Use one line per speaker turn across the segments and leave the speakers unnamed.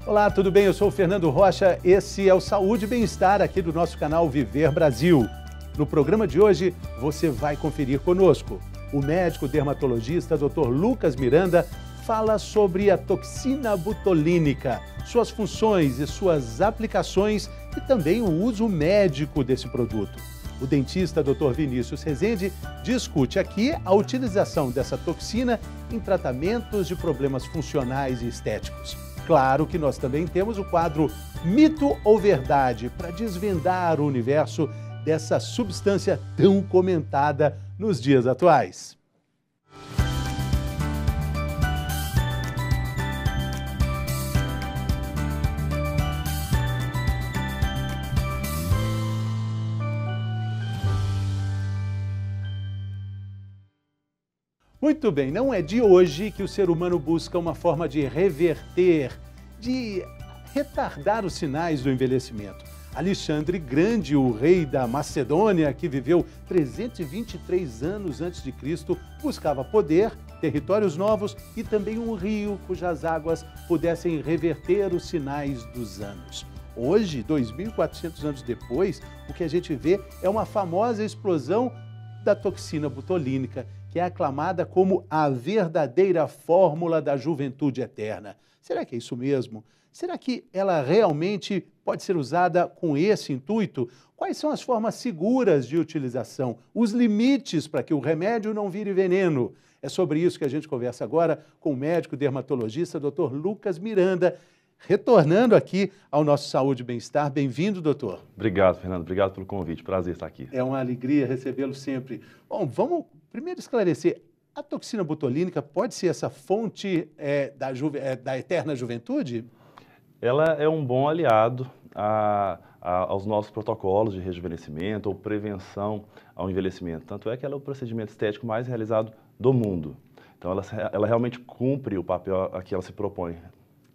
Olá, tudo bem? Eu sou o Fernando Rocha, esse é o Saúde e Bem-Estar aqui do nosso canal Viver Brasil. No programa de hoje, você vai conferir conosco. O médico dermatologista Dr. Lucas Miranda fala sobre a toxina botulínica, suas funções e suas aplicações e também o uso médico desse produto. O dentista Dr. Vinícius Rezende discute aqui a utilização dessa toxina em tratamentos de problemas funcionais e estéticos. Claro que nós também temos o quadro Mito ou Verdade para desvendar o universo dessa substância tão comentada nos dias atuais. Muito bem, não é de hoje que o ser humano busca uma forma de reverter, de retardar os sinais do envelhecimento. Alexandre Grande, o rei da Macedônia, que viveu 323 anos antes de Cristo, buscava poder, territórios novos e também um rio cujas águas pudessem reverter os sinais dos anos. Hoje, 2.400 anos depois, o que a gente vê é uma famosa explosão da toxina botulínica, que é aclamada como a verdadeira fórmula da juventude eterna. Será que é isso mesmo? Será que ela realmente pode ser usada com esse intuito? Quais são as formas seguras de utilização? Os limites para que o remédio não vire veneno? É sobre isso que a gente conversa agora com o médico dermatologista Dr. Lucas Miranda, retornando aqui ao nosso Saúde e Bem-Estar. Bem-vindo, doutor.
Obrigado, Fernando. Obrigado pelo convite. Prazer estar aqui.
É uma alegria recebê-lo sempre. Bom, vamos primeiro esclarecer. A toxina botulínica pode ser essa fonte da eterna juventude?
Ela é um bom aliado aos nossos protocolos de rejuvenescimento ou prevenção ao envelhecimento. Tanto é que ela é o procedimento estético mais realizado do mundo. Então, ela realmente cumpre o papel a que ela se propõe.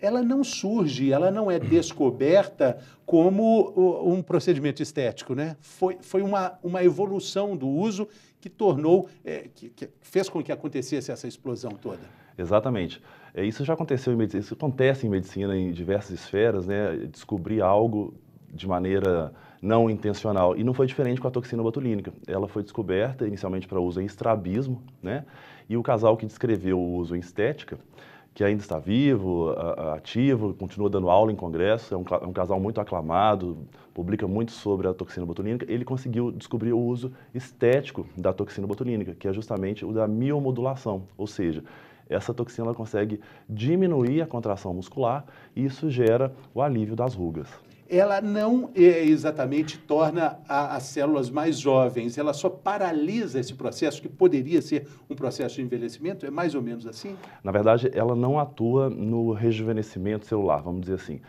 Ela não surge, ela não é descoberta como um procedimento estético, né? Foi uma evolução do uso que tornou, que fez com que acontecesse essa explosão toda.
Exatamente. Isso já aconteceu em medicina, isso acontece em medicina em diversas esferas, né? Descobrir algo de maneira não intencional. E não foi diferente com a toxina botulínica. Ela foi descoberta inicialmente para uso em estrabismo, né? E o casal que descreveu o uso em estética, que ainda está vivo, ativo, continua dando aula em congresso, é um casal muito aclamado, publica muito sobre a toxina botulínica. Ele conseguiu descobrir o uso estético da toxina botulínica, que é justamente o da miomodulação, ou seja, essa toxina ela consegue diminuir a contração muscular e isso gera o alívio das rugas.
Ela não exatamente torna as células mais jovens, ela só paralisa esse processo que poderia ser um processo de envelhecimento? É mais ou menos assim?
Na verdade, ela não atua no rejuvenescimento celular, vamos dizer assim.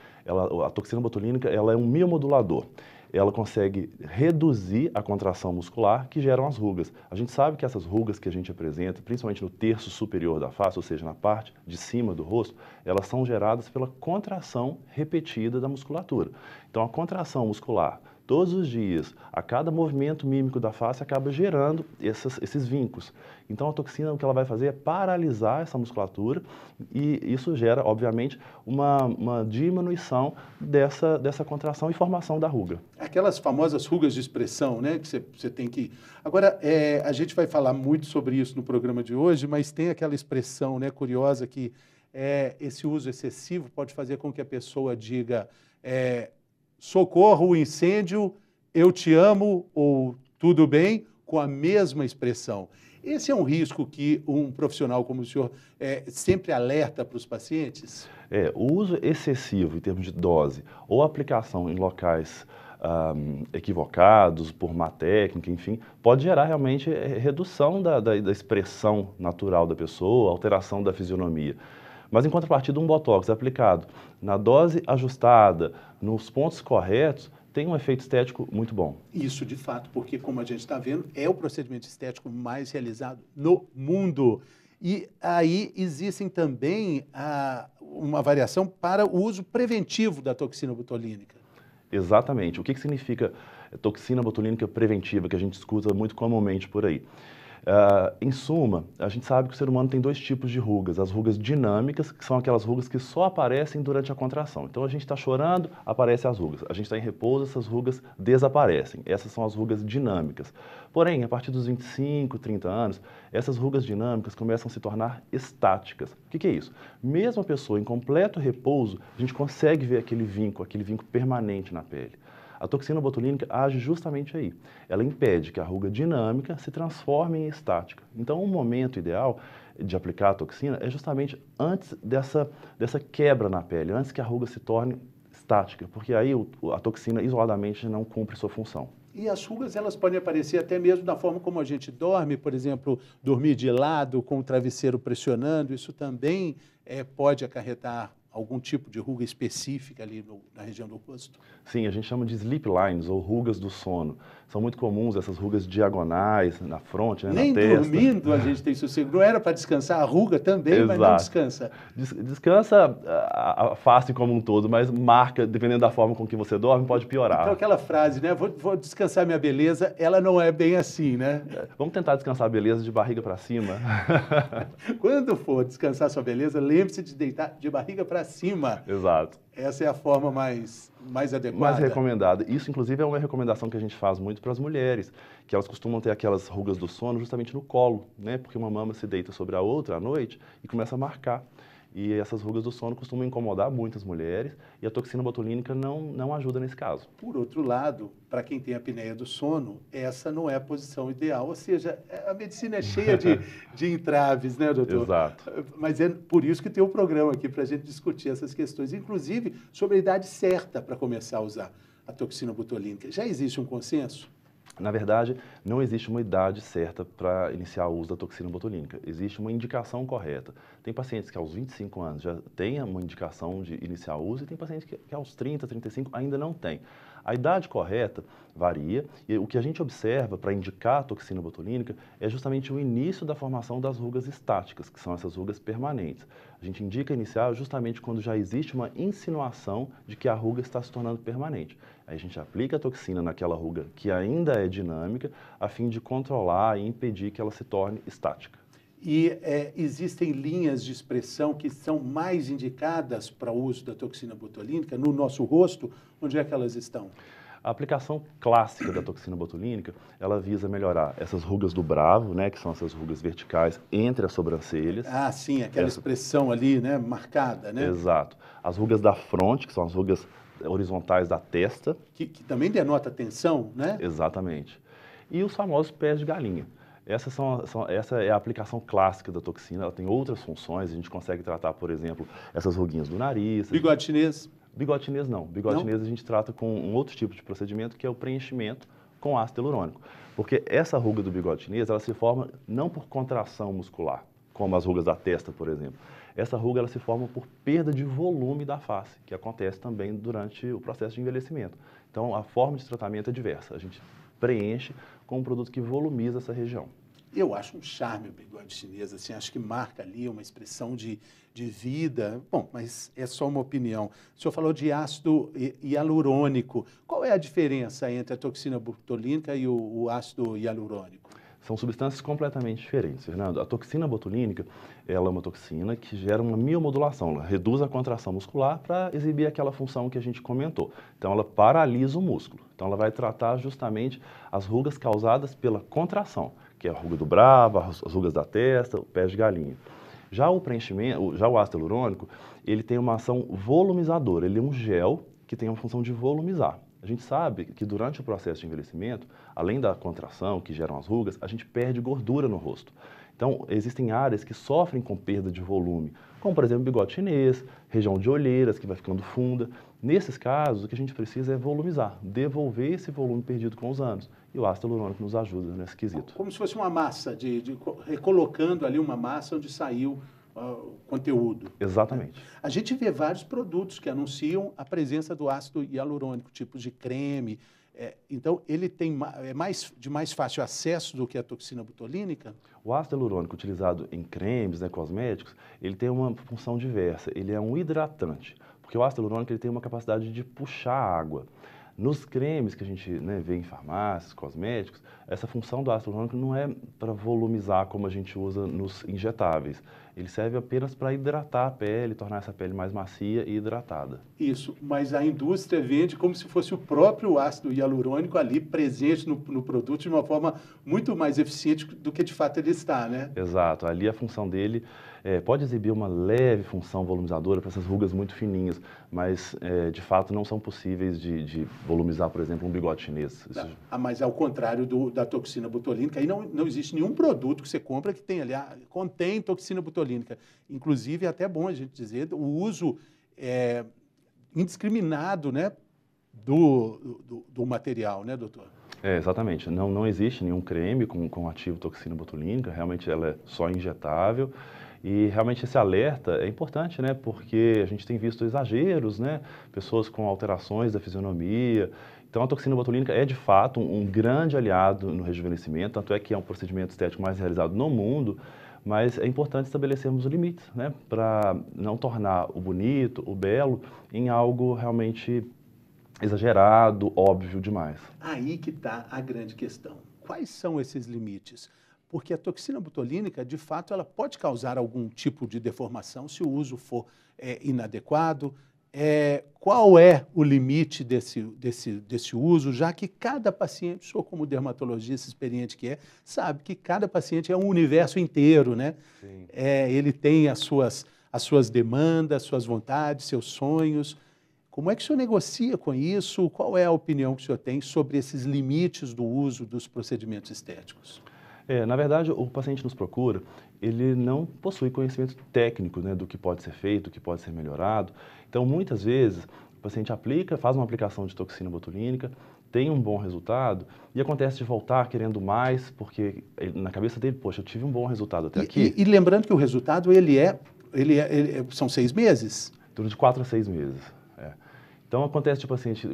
A toxina botulínica ela é um miomodulador. Ela consegue reduzir a contração muscular que geram as rugas. A gente sabe que essas rugas que a gente apresenta, principalmente no terço superior da face, ou seja, na parte de cima do rosto, elas são geradas pela contração repetida da musculatura. Então, a contração muscular, todos os dias, a cada movimento mímico da face, acaba gerando esses vincos. Então, a toxina, o que ela vai fazer é paralisar essa musculatura e isso gera, obviamente, uma diminuição dessa contração e formação da ruga.
Aquelas famosas rugas de expressão, né, que você tem que... Agora, a gente vai falar muito sobre isso no programa de hoje, mas tem aquela expressão, né, curiosa que esse uso excessivo pode fazer com que a pessoa diga socorro, o incêndio, eu te amo ou tudo bem, com a mesma expressão. Esse é um risco que um profissional como o senhor sempre alerta para os pacientes?
O uso excessivo em termos de dose ou aplicação em locais equivocados, por má técnica, enfim, pode gerar realmente redução da expressão natural da pessoa, alteração da fisionomia. Mas, em contrapartida, um botox aplicado na dose ajustada, nos pontos corretos, tem um efeito estético muito bom.
Isso, de fato, porque, como a gente está vendo, é o procedimento estético mais realizado no mundo. E aí existem também uma variação para o uso preventivo da toxina botulínica.
Exatamente. O que significa toxina botulínica preventiva, que a gente escuta muito comumente por aí? Em suma, a gente sabe que o ser humano tem dois tipos de rugas. As rugas dinâmicas, que são aquelas rugas que só aparecem durante a contração. Então, a gente está chorando, aparecem as rugas. A gente está em repouso, essas rugas desaparecem. Essas são as rugas dinâmicas. Porém, a partir dos 25, 30 anos, essas rugas dinâmicas começam a se tornar estáticas. O que é isso? Mesmo a pessoa em completo repouso, a gente consegue ver aquele vinco permanente na pele. A toxina botulínica age justamente aí. Ela impede que a ruga dinâmica se transforme em estática. Então, o momento ideal de aplicar a toxina é justamente antes dessa quebra na pele, antes que a ruga se torne estática, porque aí a toxina isoladamente não cumpre sua função.
E as rugas, elas podem aparecer até mesmo da forma como a gente dorme, por exemplo, dormir de lado, com o travesseiro pressionando, isso também pode acarretar algum tipo de ruga específica ali na região do rosto?
Sim, a gente chama de sleep lines, ou rugas do sono. São muito comuns essas rugas diagonais na fronte, né,
Nem
na testa.
dormindo a gente tem sossego. Não era para descansar a ruga também,
Exato.
mas não descansa.
Descansa a face como um todo, mas marca, dependendo da forma com que você dorme, pode piorar.
Então aquela frase, né? Vou descansar minha beleza, ela não é bem assim, né?
Vamos tentar descansar a beleza de barriga para cima.
Quando for descansar sua beleza, lembre-se de deitar de barriga para cima.
Exato.
Essa é a forma mais adequada.
Mais recomendada. Isso, inclusive, é uma recomendação que a gente faz muito para as mulheres, que elas costumam ter aquelas rugas do sono justamente no colo, né? Porque uma mama se deita sobre a outra à noite e começa a marcar. E essas rugas do sono costumam incomodar muitas mulheres e a toxina botulínica não ajuda nesse caso.
Por outro lado, para quem tem a apneia do sono, essa não é a posição ideal. Ou seja, a medicina é cheia de entraves, né, doutor?
Exato.
Mas é por isso que tem um programa aqui para a gente discutir essas questões, inclusive sobre a idade certa para começar a usar a toxina botulínica. Já existe um consenso?
Na verdade, não existe uma idade certa para iniciar o uso da toxina botulínica. Existe uma indicação correta. Tem pacientes que aos 25 anos já têm uma indicação de iniciar o uso e tem pacientes que aos 30, 35 ainda não têm. A idade correta varia e o que a gente observa para indicar a toxina botulínica é justamente o início da formação das rugas estáticas, que são essas rugas permanentes. A gente indica iniciar justamente quando já existe uma insinuação de que a ruga está se tornando permanente. Aí a gente aplica a toxina naquela ruga que ainda é dinâmica, a fim de controlar e impedir que ela se torne estática.
E existem linhas de expressão que são mais indicadas para o uso da toxina botulínica no nosso rosto? Onde é que elas estão?
A aplicação clássica da toxina botulínica, ela visa melhorar essas rugas do bravo, né, que são essas rugas verticais entre as sobrancelhas.
Ah, sim, aquela expressão ali, né, marcada, né?
Exato. As rugas da fronte, que são as rugas horizontais da testa.
Que também denota tensão, né?
Exatamente. E os famosos pés de galinha. Essa é a aplicação clássica da toxina, ela tem outras funções, a gente consegue tratar, por exemplo, essas ruguinhas do nariz.
Bigode chinês?
Bigode chinês não. Bigode chinês a gente trata com um outro tipo de procedimento, que é o preenchimento com ácido hialurônico. Porque essa ruga do bigode chinês, ela se forma não por contração muscular, como as rugas da testa, por exemplo. Essa ruga ela se forma por perda de volume da face, que acontece também durante o processo de envelhecimento. Então, a forma de tratamento é diversa. A gente preenche com um produto que volumiza essa região.
Eu acho um charme o bigode chinês, assim, acho que marca ali uma expressão de vida. Bom, mas é só uma opinião. O senhor falou de ácido hialurônico. Qual é a diferença entre a toxina botulínica e o ácido hialurônico?
São substâncias completamente diferentes, Fernando. A toxina botulínica, ela é uma toxina que gera uma miomodulação, ela reduz a contração muscular para exibir aquela função que a gente comentou. Então, ela paralisa o músculo. Então, ela vai tratar justamente as rugas causadas pela contração, que é a ruga do bravo, as rugas da testa, o pé de galinha. Já o preenchimento, já o ácido hialurônico, ele tem uma ação volumizadora, ele é um gel que tem a função de volumizar. A gente sabe que durante o processo de envelhecimento, além da contração que geram as rugas, a gente perde gordura no rosto. Então, existem áreas que sofrem com perda de volume, como, por exemplo, bigode chinês, região de olheiras, que vai ficando funda. Nesses casos, o que a gente precisa é volumizar, devolver esse volume perdido com os anos. E o ácido hialurônico nos ajuda nesse quesito.
Como se fosse uma massa, recolocando ali uma massa onde saiu o conteúdo.
Exatamente.
A gente vê vários produtos que anunciam a presença do ácido hialurônico, tipos de creme. Então, ele é de mais fácil acesso do que a toxina botulínica?
O ácido hialurônico utilizado em cremes, cosméticos, ele tem uma função diversa. Ele é um hidratante, porque o ácido hialurônico ele tem uma capacidade de puxar água. Nos cremes que a gente, né, vê em farmácias, cosméticos, essa função do ácido hialurônico não é para volumizar como a gente usa nos injetáveis. Ele serve apenas para hidratar a pele, tornar essa pele mais macia e hidratada.
Isso, mas a indústria vende como se fosse o próprio ácido hialurônico ali presente no produto de uma forma muito mais eficiente do que de fato ele está, né?
Exato, ali a função dele pode exibir uma leve função volumizadora para essas rugas muito fininhas, mas de fato não são possíveis de volumizar, por exemplo, um bigode chinês.
Mas ao contrário da toxina botulínica, aí não existe nenhum produto que você compra que tenha ali, contém toxina botulínica. Inclusive, é até bom a gente dizer, o uso indiscriminado, né, do material, né, doutor?
Exatamente. Não existe nenhum creme com ativo toxina botulínica, realmente ela é só injetável. E realmente esse alerta é importante, né? Porque a gente tem visto exageros, né? Pessoas com alterações da fisionomia. Então a toxina botulínica é de fato um grande aliado no rejuvenescimento, tanto é que é um procedimento estético mais realizado no mundo, mas é importante estabelecermos limites, né? Para não tornar o bonito, o belo, em algo realmente exagerado, óbvio demais.
Aí que está a grande questão. Quais são esses limites? Porque a toxina botulínica, de fato, ela pode causar algum tipo de deformação se o uso for inadequado. Qual é o limite desse uso, já que cada paciente, o senhor como dermatologista experiente que sabe que cada paciente é um universo inteiro, né?
Sim.
Ele tem as suas demandas, suas vontades, seus sonhos. Como é que o senhor negocia com isso? Qual é a opinião que o senhor tem sobre esses limites do uso dos procedimentos estéticos?
Na verdade, o paciente nos procura, ele não possui conhecimento técnico, né, do que pode ser feito, do que pode ser melhorado. Então, muitas vezes, o paciente faz uma aplicação de toxina botulínica, tem um bom resultado e acontece de voltar querendo mais, porque na cabeça dele, poxa, eu tive um bom resultado até aqui.
E lembrando que o resultado, são 6 meses?
Durante 4 a 6 meses. Então, acontece de o paciente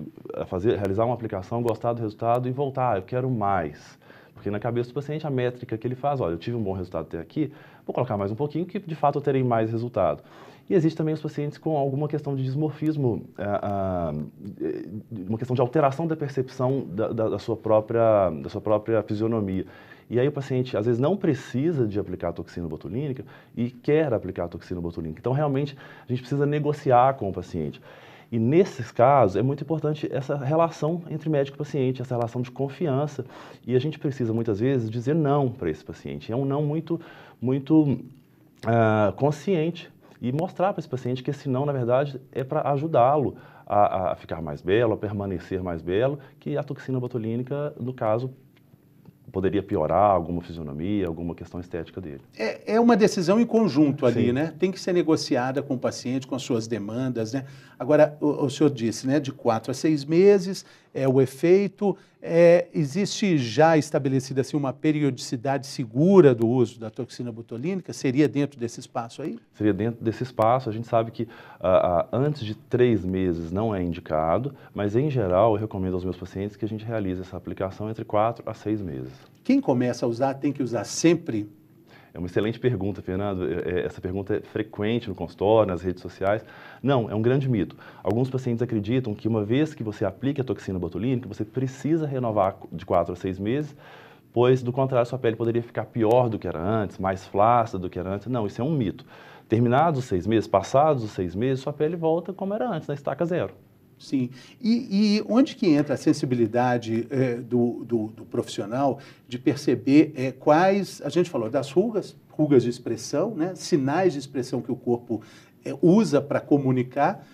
realizar uma aplicação, gostar do resultado e voltar, eu quero mais. Porque na cabeça do paciente, a métrica que ele faz, olha, eu tive um bom resultado até aqui, vou colocar mais um pouquinho que de fato eu terei mais resultado. E existe também os pacientes com alguma questão de dismorfismo, uma questão de alteração da percepção da sua própria fisionomia. E aí o paciente, às vezes, não precisa de aplicar a toxina botulínica e quer aplicar a toxina botulínica. Então, realmente, a gente precisa negociar com o paciente. E nesses casos é muito importante essa relação entre médico e paciente, essa relação de confiança. E a gente precisa muitas vezes dizer não para esse paciente. É um não muito consciente e mostrar para esse paciente que esse não, na verdade, é para ajudá-lo a ficar mais belo, a permanecer mais belo, que a toxina botulínica, no caso, poderia piorar alguma fisionomia, alguma questão estética dele.
É uma decisão em conjunto ali,
Sim.
né? Tem que ser negociada com o paciente, com as suas demandas, né? Agora, o senhor disse, né, de 4 a 6 meses, o efeito, existe já estabelecida assim, uma periodicidade segura do uso da toxina botulínica? Seria dentro desse espaço aí?
Seria dentro desse espaço. A gente sabe que antes de 3 meses não é indicado, mas em geral eu recomendo aos meus pacientes que a gente realize essa aplicação entre 4 a 6 meses.
Quem começa a usar tem que usar sempre?
É uma excelente pergunta, Fernando. Essa pergunta é frequente no consultório, nas redes sociais. Não, é um grande mito. Alguns pacientes acreditam que uma vez que você aplica a toxina botulínica, você precisa renovar de 4 a 6 meses, pois, do contrário, sua pele poderia ficar pior do que era antes, mais flácida do que era antes. Não, isso é um mito. Terminados os 6 meses, passados os 6 meses, sua pele volta como era antes, na estaca zero.
Sim. E onde que entra a sensibilidade do profissional de perceber quais, a gente falou das rugas de expressão, né, sinais de expressão que o corpo usa para comunicar,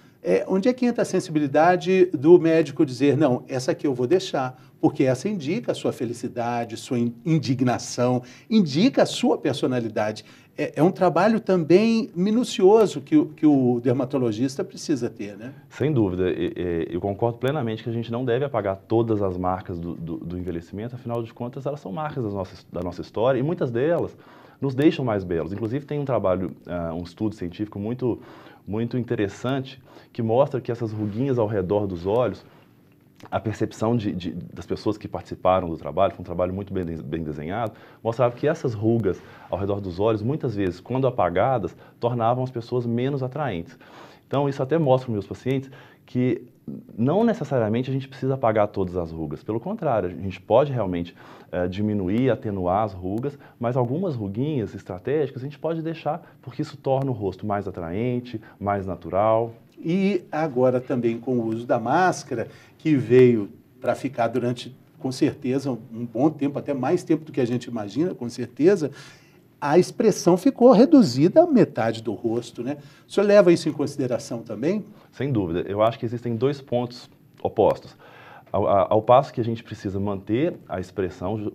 onde é que entra a sensibilidade do médico dizer, não, essa aqui eu vou deixar, porque essa indica a sua felicidade, sua indignação, indica a sua personalidade. É um trabalho também minucioso que o dermatologista precisa ter, né?
Sem dúvida. Eu concordo plenamente que a gente não deve apagar todas as marcas do envelhecimento, afinal de contas, elas são marcas da nossa história e muitas delas nos deixam mais belos. Inclusive, tem um trabalho, um estudo científico muito interessante que mostra que essas ruguinhas ao redor dos olhos, a percepção das pessoas que participaram do trabalho, foi um trabalho muito bem desenhado, mostrava que essas rugas ao redor dos olhos, muitas vezes, quando apagadas, tornavam as pessoas menos atraentes. Então, isso até mostra para os meus pacientes que não necessariamente a gente precisa apagar todas as rugas. Pelo contrário, a gente pode realmente diminuir, atenuar as rugas, mas algumas ruguinhas estratégicas a gente pode deixar, porque isso torna o rosto mais atraente, mais natural.
E agora também com o uso da máscara, que veio para ficar durante, com certeza, um bom tempo, até mais tempo do que a gente imagina, com certeza, a expressão ficou reduzida à metade do rosto, né? O senhor leva isso em consideração também?
Sem dúvida. Eu acho que existem dois pontos opostos. Ao passo que a gente precisa manter a expressão,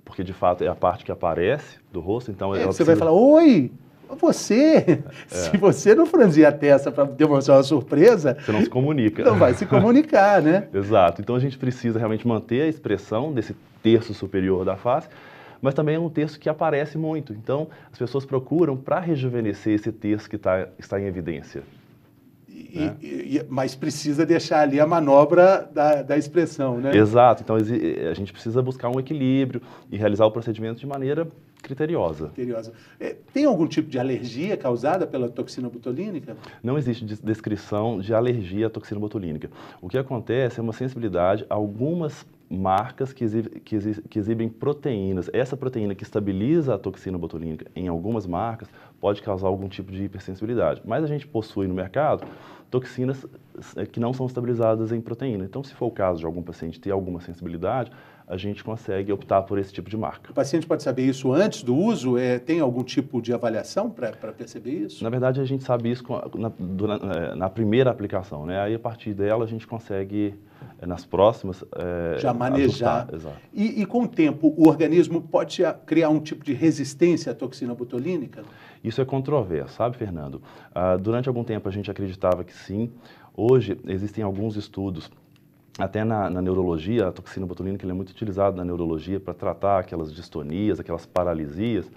porque de fato é a parte que aparece do rosto, então
Você
precisa...
vai falar, oi, você, se você não franzir a testa para demonstrar uma surpresa...
Você não se comunica.
Não vai se comunicar, né?
Exato. Então a gente precisa realmente manter a expressão desse terço superior da face, mas também é um terço que aparece muito. Então as pessoas procuram para rejuvenescer esse terço que está em evidência.
Mas precisa deixar ali a manobra da expressão, né?
Exato. Então a gente precisa buscar um equilíbrio e realizar o procedimento de maneira criteriosa.
Tem algum tipo de alergia causada pela toxina botulínica?
Não existe descrição de alergia à toxina botulínica. O que acontece é uma sensibilidade a algumas marcas que exibem proteínas. Essa proteína que estabiliza a toxina botulínica em algumas marcas pode causar algum tipo de hipersensibilidade. Mas a gente possui no mercado toxinas que não são estabilizadas em proteína. Então, se for o caso de algum paciente ter alguma sensibilidade, a gente consegue optar por esse tipo de marca.
O paciente pode saber isso antes do uso? Tem algum tipo de avaliação para perceber isso?
Na verdade, a gente sabe isso na primeira aplicação, né? Aí, a partir dela, a gente consegue, nas próximas,
já manejar.
Ajustar. Exato.
E com o tempo, o organismo pode criar um tipo de resistência à toxina botulínica?
Isso é controverso, sabe, Fernando? Durante algum tempo, a gente acreditava que sim. Hoje, existem alguns estudos. Até na neurologia, a toxina botulínica é muito utilizada na neurologia para tratar aquelas distonias, aquelas paralisias.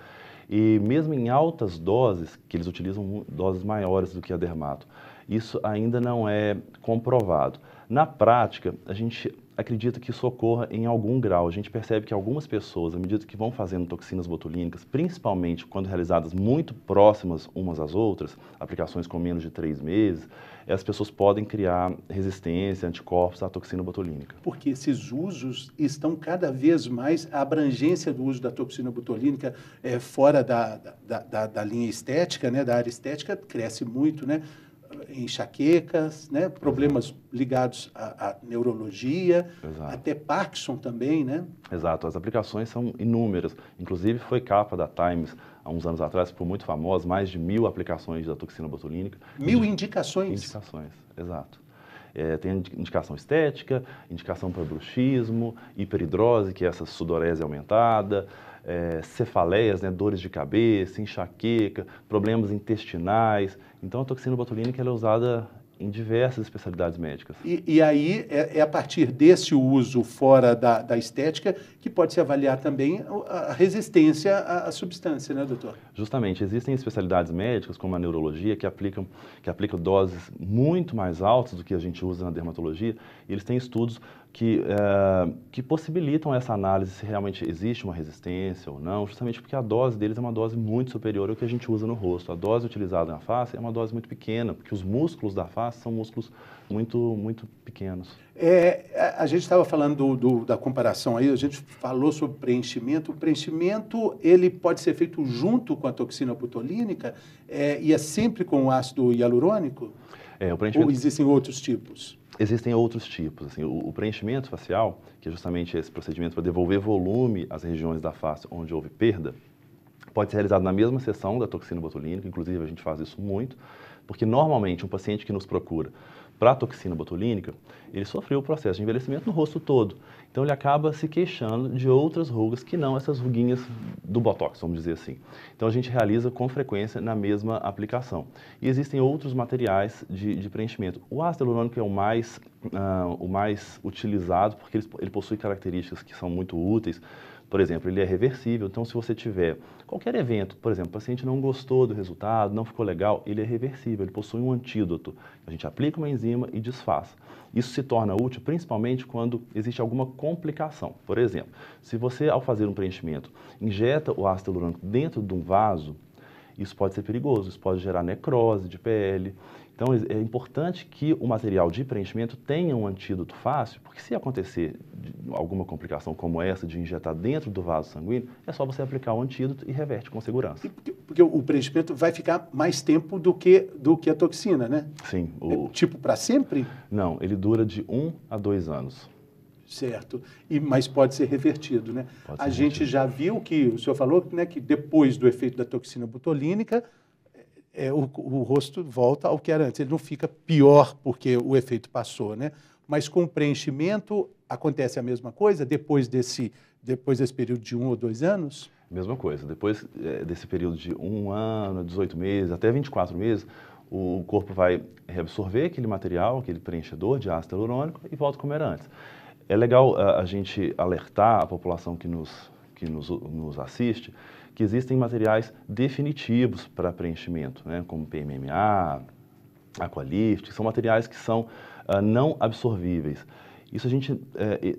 E mesmo em altas doses, que eles utilizam doses maiores do que a dermato, isso ainda não é comprovado. Na prática, a gente acredita que isso ocorra em algum grau. A gente percebe que algumas pessoas, à medida que vão fazendo toxinas botulínicas, principalmente quando realizadas muito próximas umas às outras, aplicações com menos de 3 meses, as pessoas podem criar resistência, anticorpos à toxina botulínica.
Porque esses usos estão cada vez mais, a abrangência do uso da toxina botulínica fora da linha estética, né, da área estética, cresce muito, né? Enxaquecas, né? Problemas ligados à neurologia,
Exato.
Até Parkinson também, né?
Exato, as aplicações são inúmeras. Inclusive foi capa da Times há uns anos atrás, ficou muito famosa, mais de 1000 aplicações da toxina botulínica.
1000 indicações?
Indicações, exato. Tem indicação estética, indicação para bruxismo, hiperidrose, que é essa sudorese aumentada, cefaleias, né, dores de cabeça, enxaqueca, problemas intestinais. Então a toxina botulínica ela é usada em diversas especialidades médicas.
E aí é a partir desse uso fora da estética que pode se avaliar também a resistência à substância, né, doutor?
Justamente, existem especialidades médicas, como a neurologia, que aplicam doses muito mais altas do que a gente usa na dermatologia, e eles têm estudos que possibilitam essa análise se realmente existe uma resistência ou não, justamente porque a dose deles é uma dose muito superior ao que a gente usa no rosto. A dose utilizada na face é uma dose muito pequena, porque os músculos da face são músculos muito pequenos.
A gente estava falando da comparação aí, a gente falou sobre preenchimento. O preenchimento, ele pode ser feito junto com a toxina botulínica e é sempre com o ácido hialurônico? Ou existem outros tipos?
Existem outros tipos. Assim, o preenchimento facial, que é justamente esse procedimento para devolver volume às regiões da face onde houve perda, pode ser realizado na mesma sessão da toxina botulínica, inclusive a gente faz isso muito, porque normalmente um paciente que nos procura para a toxina botulínica, ele sofreu o processo de envelhecimento no rosto todo. Então ele acaba se queixando de outras rugas que não essas ruguinhas do Botox, vamos dizer assim. Então a gente realiza com frequência na mesma aplicação. E existem outros materiais de preenchimento. O ácido hialurônico é o mais utilizado porque ele possui características que são muito úteis. Por exemplo, ele é reversível, então se você tiver qualquer evento, por exemplo, o paciente não gostou do resultado, não ficou legal, ele é reversível, ele possui um antídoto. A gente aplica uma enzima e desfaz. Isso se torna útil principalmente quando existe alguma complicação. Por exemplo, se você, ao fazer um preenchimento, injeta o ácido hialurônico dentro de um vaso, isso pode ser perigoso, isso pode gerar necrose de pele. Então, é importante que o material de preenchimento tenha um antídoto fácil, porque se acontecer alguma complicação como essa, de injetar dentro do vaso sanguíneo, é só você aplicar o antídoto e reverte com segurança.
Porque o preenchimento vai ficar mais tempo do que a toxina, né?
Sim.
Tipo, para sempre?
Não, ele dura de 1 a 2 anos.
Certo, mas pode ser revertido, né? A gente já viu que, o senhor falou, né, que depois do efeito da toxina botulínica, o rosto volta ao que era antes. Ele não fica pior porque o efeito passou, né? Mas com o preenchimento acontece a mesma coisa depois desse período de 1 ou 2 anos?
Mesma coisa. Depois desse período de 1 ano, 18 meses, até 24 meses, o corpo vai reabsorver aquele material, aquele preenchedor de ácido hialurônico e volta como era antes. É legal a gente alertar a população que nos assiste que existem materiais definitivos para preenchimento, né, como PMMA, Aqualift, que são materiais que são não absorvíveis. Isso a gente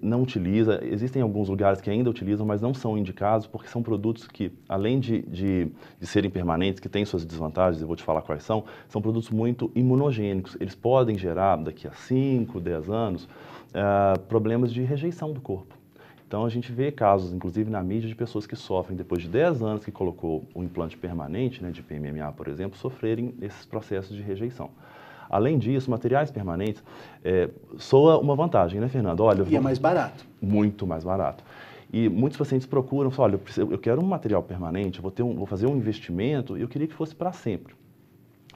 não utiliza, existem alguns lugares que ainda utilizam, mas não são indicados porque são produtos que, além de serem permanentes, que têm suas desvantagens, eu vou te falar quais são produtos muito imunogênicos. Eles podem gerar, daqui a 5, 10 anos, problemas de rejeição do corpo. Então, a gente vê casos, inclusive na mídia, de pessoas que sofrem, depois de 10 anos que colocou um implante permanente, né, de PMMA, por exemplo, sofrerem esses processos de rejeição. Além disso, materiais permanentes soa uma vantagem, né, Fernando? Olha,
e é mais barato.
Muito mais barato. E muitos pacientes procuram, falam, olha, eu quero um material permanente, vou fazer um investimento e eu queria que fosse para sempre.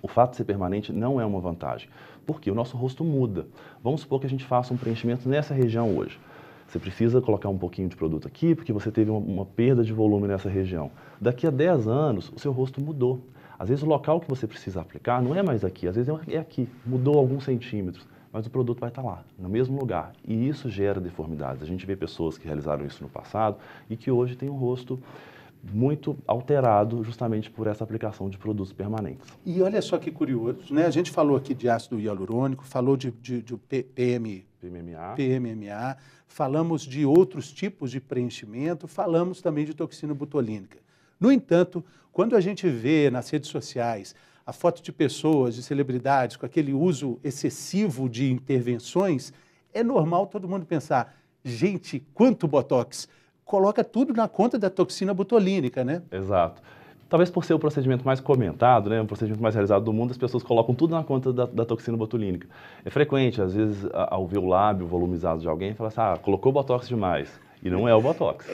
O fato de ser permanente não é uma vantagem, porque o nosso rosto muda. Vamos supor que a gente faça um preenchimento nessa região hoje. Você precisa colocar um pouquinho de produto aqui, porque você teve uma perda de volume nessa região. Daqui a 10 anos, o seu rosto mudou. Às vezes o local que você precisa aplicar não é mais aqui, às vezes é aqui, mudou alguns centímetros, mas o produto vai estar lá, no mesmo lugar. E isso gera deformidades. A gente vê pessoas que realizaram isso no passado e que hoje têm um rosto muito alterado justamente por essa aplicação de produtos permanentes.
E olha só que curioso, né? A gente falou aqui de ácido hialurônico, falou de PMMA, falamos de outros tipos de preenchimento, falamos também de toxina botulínica. No entanto, quando a gente vê nas redes sociais a foto de pessoas, de celebridades, com aquele uso excessivo de intervenções, é normal todo mundo pensar, gente, quanto Botox! Coloca tudo na conta da toxina botulínica, né?
Exato. Talvez por ser o procedimento mais comentado, né, o procedimento mais realizado do mundo, as pessoas colocam tudo na conta da toxina botulínica. É frequente, às vezes, ao ver o lábio volumizado de alguém, fala assim, colocou Botox demais. E não é o Botox.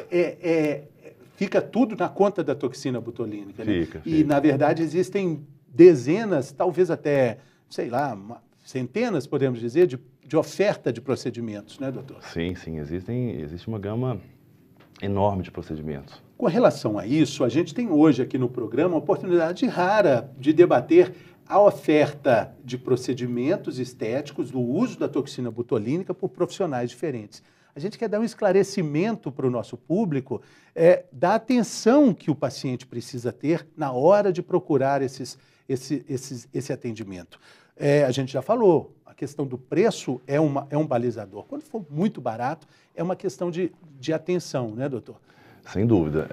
Fica tudo na conta da toxina botulínica, né?
Fica.
E, na verdade, existem dezenas, talvez até, sei lá, centenas, podemos dizer, de oferta de procedimentos, né, doutor?
Sim, existe uma gama enorme de procedimentos.
Com relação a isso, a gente tem hoje aqui no programa uma oportunidade rara de debater a oferta de procedimentos estéticos, do uso da toxina botulínica por profissionais diferentes. A gente quer dar um esclarecimento para o nosso público da atenção que o paciente precisa ter na hora de procurar esse atendimento. A gente já falou, a questão do preço é um balizador. Quando for muito barato, é uma questão de atenção, né, doutor?
Sem dúvida.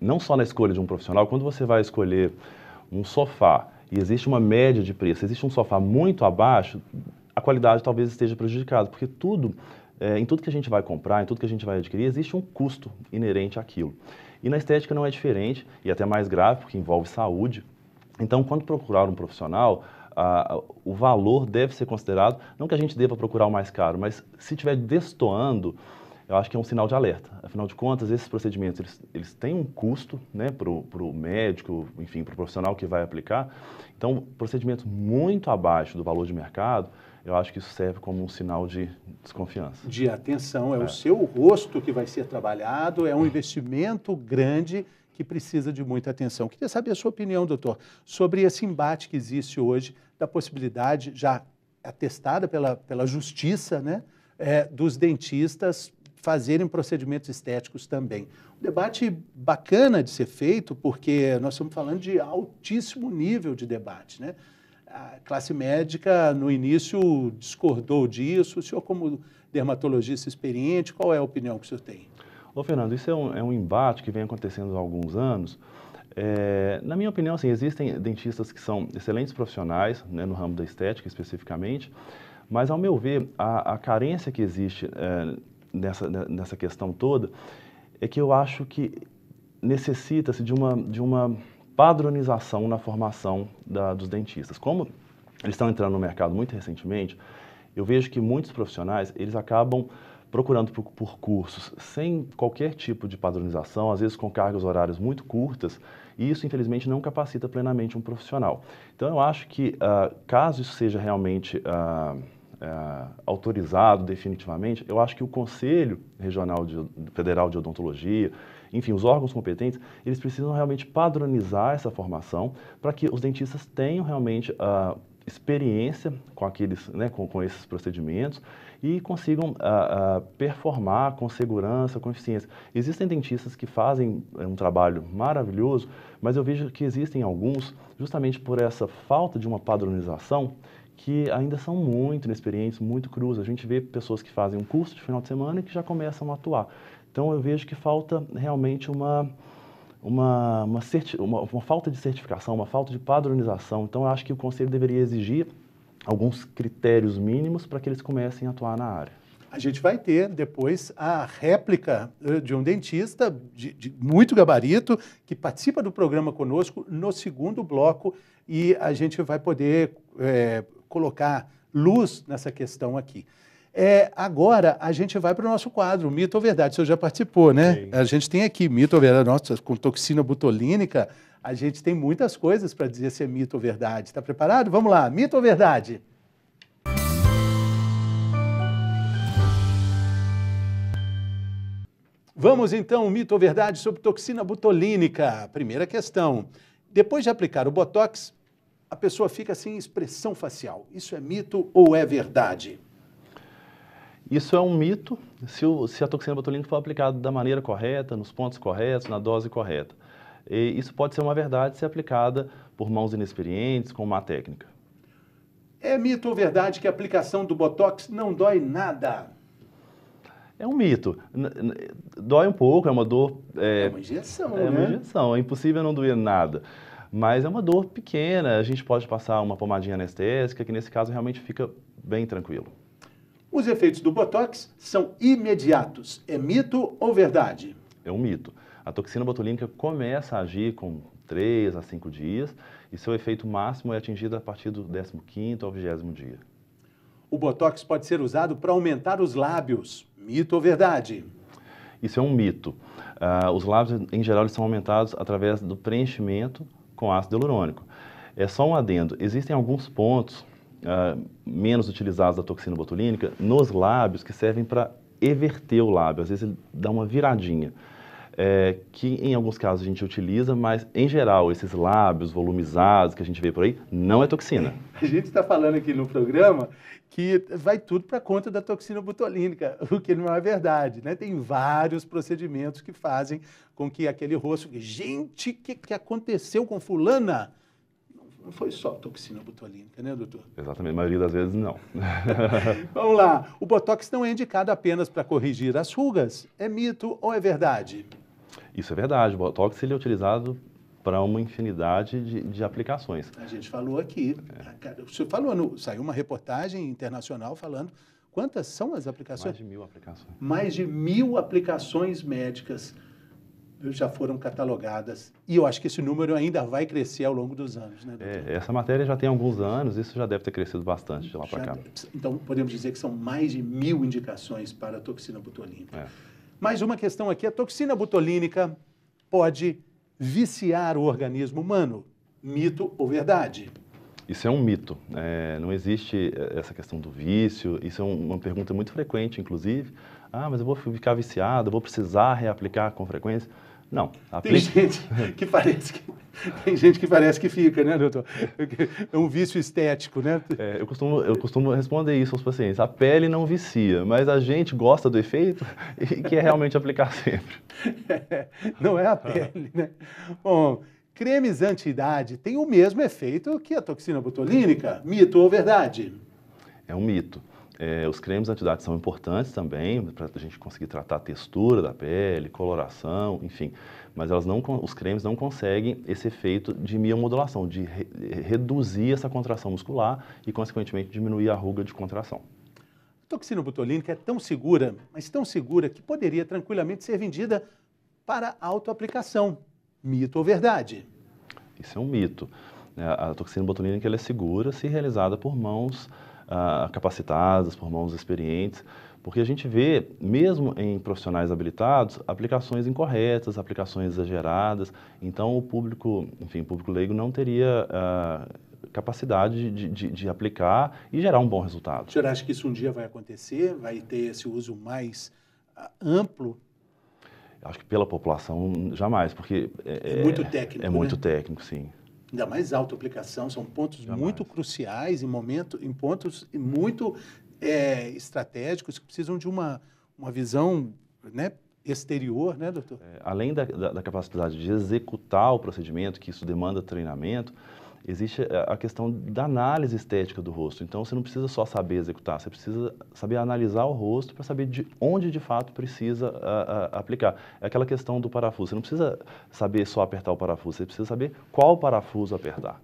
Não só na escolha de um profissional, quando você vai escolher um sofá e existe uma média de preço, existe um sofá muito abaixo, a qualidade talvez esteja prejudicada, porque em tudo que a gente vai comprar, em tudo que a gente vai adquirir, existe um custo inerente àquilo. E na estética não é diferente, e até mais grave, porque envolve saúde. Então, quando procurar um profissional, o valor deve ser considerado, não que a gente deva procurar o mais caro, mas se estiver destoando, eu acho que é um sinal de alerta. Afinal de contas, esses procedimentos, eles têm um custo, né, para o médico, enfim, para o profissional que vai aplicar. Então, procedimentos muito abaixo do valor de mercado, eu acho que isso serve como um sinal de desconfiança.
De atenção, o seu rosto que vai ser trabalhado, é um investimento grande que precisa de muita atenção. Queria saber a sua opinião, doutor, sobre esse embate que existe hoje da possibilidade, já atestada pela justiça, né, dos dentistas fazerem procedimentos estéticos também. Um debate bacana de ser feito, porque nós estamos falando de altíssimo nível de debate, né? A classe médica, no início, discordou disso. O senhor, como dermatologista experiente, qual é a opinião que o senhor tem?
Ô, Fernando, isso é um embate que vem acontecendo há alguns anos, Na minha opinião, assim, existem dentistas que são excelentes profissionais, né, no ramo da estética especificamente, mas, ao meu ver, a carência que existe nessa questão toda é que eu acho que necessita-se de uma padronização na formação dos dentistas. Como eles estão entrando no mercado muito recentemente, eu vejo que muitos profissionais, eles acabam procurando por cursos sem qualquer tipo de padronização, às vezes com cargas horárias muito curtas, e isso, infelizmente, não capacita plenamente um profissional. Então, eu acho que, caso isso seja realmente autorizado definitivamente, eu acho que o Conselho Federal de Odontologia, enfim, os órgãos competentes, eles precisam realmente padronizar essa formação para que os dentistas tenham realmente experiência com esses procedimentos e consigam performar com segurança, com eficiência. Existem dentistas que fazem um trabalho maravilhoso, mas eu vejo que existem alguns, justamente por essa falta de uma padronização, que ainda são muito inexperientes, muito crus. A gente vê pessoas que fazem um curso de final de semana e que já começam a atuar. Então, eu vejo que falta realmente uma falta de certificação, uma falta de padronização. Então, eu acho que o Conselho deveria exigir alguns critérios mínimos para que eles comecem a atuar na área.
A gente vai ter depois a réplica de um dentista de muito gabarito que participa do programa conosco no segundo bloco e a gente vai poder colocar luz nessa questão aqui. Agora a gente vai para o nosso quadro, Mito ou Verdade. O senhor já participou, né? Sim. A gente tem aqui Mito ou Verdade, nossa, com toxina botulínica, a gente tem muitas coisas para dizer se é mito ou verdade. Está preparado? Vamos lá, Mito ou Verdade? Vamos então, mito ou verdade sobre toxina botulínica. Primeira questão. Depois de aplicar o Botox, a pessoa fica sem expressão facial. Isso é mito ou é verdade?
Isso é um mito se a toxina botulínica for aplicada da maneira correta, nos pontos corretos, na dose correta. E isso pode ser uma verdade se aplicada por mãos inexperientes, com má técnica.
É mito ou verdade que a aplicação do Botox não dói nada?
É um mito. Dói um pouco, é uma dor...
É uma injeção, né?
É uma injeção, é impossível não doer nada. Mas é uma dor pequena, a gente pode passar uma pomadinha anestésica, que nesse caso realmente fica bem tranquilo.
Os efeitos do Botox são imediatos. É mito ou verdade?
É um mito. A toxina botulínica começa a agir com 3 a 5 dias e seu efeito máximo é atingido a partir do 15º ao 20º dia.
O Botox pode ser usado para aumentar os lábios. Mito ou verdade?
Isso é um mito. Os lábios, em geral, eles são aumentados através do preenchimento com ácido hialurônico. É só um adendo. Existem alguns pontos menos utilizados da toxina botulínica nos lábios que servem para everter o lábio. Às vezes ele dá uma viradinha, que em alguns casos a gente utiliza, mas em geral esses lábios volumizados que a gente vê por aí não é toxina.
A gente está falando aqui no programa que vai tudo para conta da toxina botulínica, o que não é verdade, né? Tem vários procedimentos que fazem com que aquele rosto... Gente, o que aconteceu com fulana? Não foi só toxina botulínica, né, doutor?
Exatamente, a maioria das vezes não.
Vamos lá. O Botox não é indicado apenas para corrigir as rugas. É mito ou é verdade?
Isso é verdade. O Botox ele é utilizado para uma infinidade de aplicações.
A gente falou aqui. O senhor falou, saiu uma reportagem internacional falando quantas são as aplicações?
Mais de 1000 aplicações.
Mais de 1000 aplicações médicas já foram catalogadas. E eu acho que esse número ainda vai crescer ao longo dos anos, né, doutor?
Essa matéria já tem alguns anos, isso já deve ter crescido bastante de lá para cá.
Então, podemos dizer que são mais de 1000 indicações para a toxina botulínica. Mais uma questão aqui, a toxina botulínica pode viciar o organismo humano? Mito ou verdade?
Isso é um mito. Não existe essa questão do vício, isso é uma pergunta muito frequente, inclusive. Ah, mas eu vou ficar viciado, eu vou precisar reaplicar com frequência? Não.
Tem gente que parece que fica, né, doutor? É um vício estético, né?
Eu costumo responder isso aos pacientes. A pele não vicia, mas a gente gosta do efeito e quer realmente aplicar sempre.
Não é a pele, né? Bom, cremes anti-idade têm o mesmo efeito que a toxina botulínica? Mito ou verdade?
É um mito. Os cremes anti-idade são importantes também, para a gente conseguir tratar a textura da pele, coloração, enfim. Mas os cremes não conseguem esse efeito de miomodulação, de reduzir essa contração muscular e, consequentemente, diminuir a ruga de contração.
A toxina botulínica é tão segura, mas tão segura, que poderia tranquilamente ser vendida para autoaplicação. Mito ou verdade?
Isso é um mito. A toxina botulínica ela é segura se realizada por mãos capacitadas, por mãos experientes, porque a gente vê, mesmo em profissionais habilitados, aplicações incorretas, aplicações exageradas. Então, o público leigo não teria capacidade de aplicar e gerar um bom resultado.
O senhor acha que isso um dia vai acontecer? Vai ter esse uso mais amplo?
Acho que pela população, jamais, porque
é muito técnico,
é muito técnico, sim.
Ainda mais autoaplicação, são pontos muito cruciais, em pontos muito estratégicos, que precisam de uma visão, né, exterior, né, doutor?
Além da capacidade de executar o procedimento, que isso demanda treinamento, existe a questão da análise estética do rosto. Então, você não precisa só saber executar, você precisa saber analisar o rosto para saber de onde, de fato, precisa aplicar. É aquela questão do parafuso. Você não precisa saber só apertar o parafuso, você precisa saber qual parafuso apertar.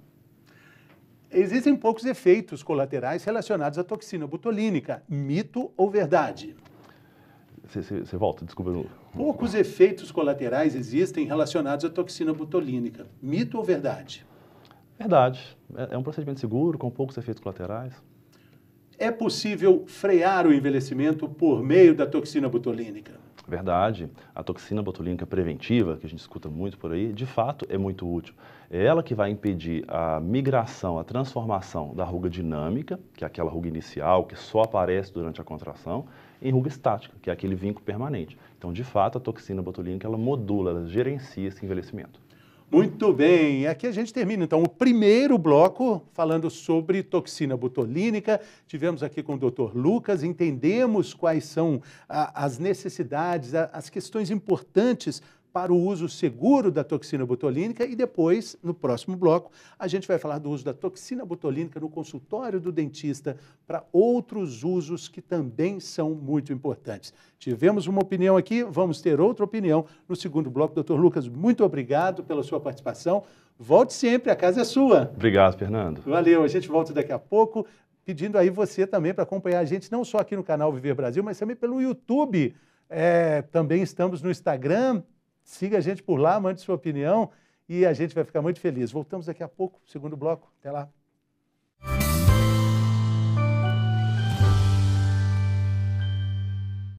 Existem poucos efeitos colaterais relacionados à toxina botulínica. Mito ou verdade?
Você volta, desculpa.
Poucos efeitos colaterais existem relacionados à toxina botulínica. Mito ou verdade?
Verdade. É um procedimento seguro, com poucos efeitos colaterais.
É possível frear o envelhecimento por meio da toxina botulínica?
Verdade. A toxina botulínica preventiva, que a gente escuta muito por aí, de fato é muito útil. É ela que vai impedir a migração, a transformação da ruga dinâmica, que é aquela ruga inicial que só aparece durante a contração, em ruga estática, que é aquele vinco permanente. Então, de fato, a toxina botulínica ela modula, ela gerencia esse envelhecimento.
Muito bem, aqui a gente termina então o primeiro bloco falando sobre toxina botulínica. Tivemos aqui com o Dr. Lucas, entendemos quais são as necessidades, as questões importantes para o uso seguro da toxina botulínica e depois, no próximo bloco, a gente vai falar do uso da toxina botulínica no consultório do dentista para outros usos que também são muito importantes. Tivemos uma opinião aqui, vamos ter outra opinião no segundo bloco. Dr. Lucas, muito obrigado pela sua participação. Volte sempre, a casa é sua.
Obrigado, Fernando.
Valeu, a gente volta daqui a pouco, pedindo aí você também para acompanhar a gente, não só aqui no canal Viver Brasil, mas também pelo YouTube. Também estamos no Instagram. Siga a gente por lá, mande sua opinião e a gente vai ficar muito feliz. Voltamos daqui a pouco, segundo bloco. Até lá.